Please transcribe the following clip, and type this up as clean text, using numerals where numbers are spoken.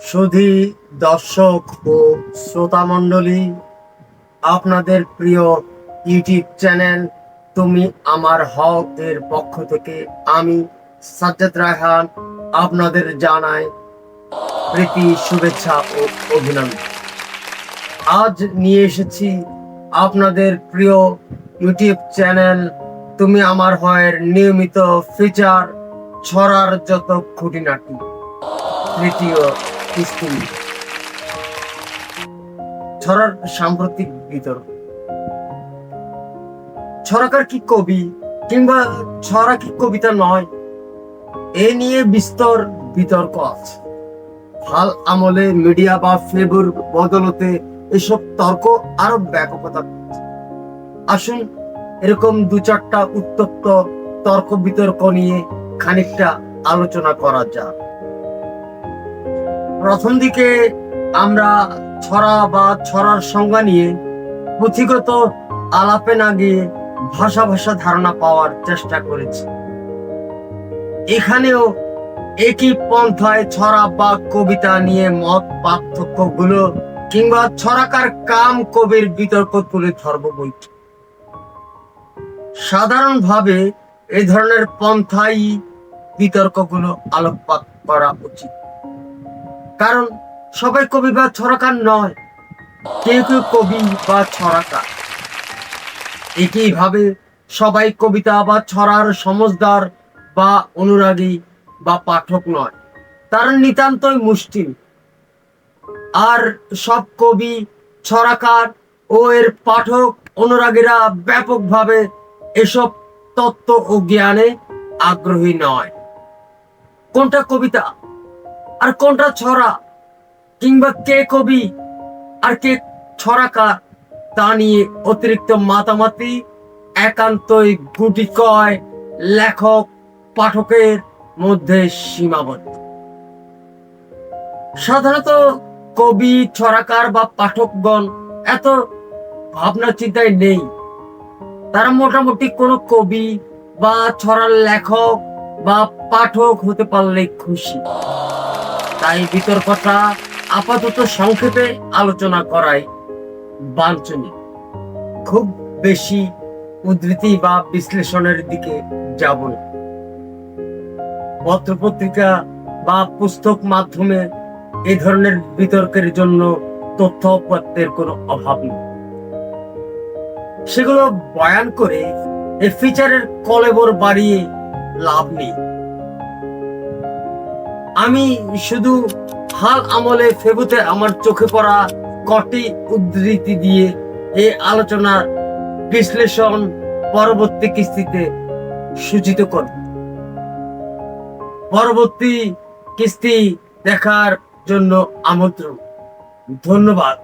সুধী দর্শক ও শ্রোতা মণ্ডলী, আপনাদের প্রিয় ইউটিউব চ্যানেল তুমি আমার হও এর পক্ষ থেকে আমি সাজ্জাদ রায়হান আপনাদের জানাই প্রীতি, শুভেচ্ছা ও অভিনন্দন। আজ নিয়ে এসেছি আপনাদের প্রিয় ইউটিউব চ্যানেল তুমি আমার হয়ের নিয়মিত ফিচার ছড়ার যত খুঁটিনাটি তৃতীয় কিস্তি। ছড়ার সাম্প্রতিক বিতর্ক। ছড়াকার কি কবি কিংবা ছড়া কি কবিতা নয়, এ নিয়ে বিস্তর বিতর্ক আছে। হাল আমলে মিডিয়া বা ফেবুর বদলতে এসব তর্ক আরো ব্যাপকতা পেয়েছে। আসুন এরকম দু চারটা উত্তপ্ত তর্ক বিতর্ক নিয়ে খানিকটা আলোচনা করা যাক। প্রথম দিকে আমরা ছড়া বা ছড়ার সংজ্ঞা নিয়ে পুঁথিগত আলাপে না গিয়ে ভাষা ধারণা পাওয়ার চেষ্টা করেছি। এখানেও একই পন্থায় ছড়া বা কবিতা নিয়ে মত পার্থক্য গুলো কিংবা ছড়াকার কাম কবির বিতর্ক তুলে ধরব বইটি। সাধারণভাবে এই ধরনের পন্থাই বিতর্কগুলো আলোকপাত করা উচিত, কারণ সবাই কবি বা ছড়াকার নয়, কেউ কেউ কবি বা ছড়াকার। একইভাবে সবাই কবিতা বা ছড়ার সমজদার বা অনুরাগী বা পাঠক নয়, তার নিতান্তই মুষ্টিম। আর সব কবি, ছড়াকার ও এর পাঠক অনুরাগীরা ব্যাপকভাবে এসব তত্ত্ব ও জ্ঞানে আগ্রহী নয়। কোনটা কবিতা আর কোনটা ছড়া, কিংবা কে কবি আর কে ছড়াকার, তা নিয়ে অতিরিক্ত মাতামাতি একান্তই গুটি কয় লেখক পাঠকের মধ্যে সীমাবদ্ধ। সাধারণত কবি, ছড়াকার বা পাঠকগণ এত ভাবনা চিন্তায় নেই। তারা মোটামুটি কোনো কবি বা ছড়ার লেখক বা পাঠক হতে পারলেই খুশি। তাই বিতর্কটা আপাতত সংক্ষেপে আলোচনা করাই বাঞ্ছনীয়। খুব বেশি উদ্ধৃতি বা বিশ্লেষণের দিকে যাব না। পত্রপত্রিকা বা পুস্তক মাধ্যমে এই ধরনের বিতর্কের জন্য তথ্যপত্রের কোনো অভাব নেই। সেগুলো বয়ান করে এই ফিচারের কলেবর বাড়িয়ে লাভ নেই। আমি শুধু হাল আমলে ফেবুতে আমার চোখে পড়া কটি উদ্ধৃতি দিয়ে এই আলোচনার বিশ্লেষণ পরবর্তী কিস্তিতে সূচিত করব। পরবর্তী কিস্তি দেখার জন্য আমন্ত্রণ। ধন্যবাদ।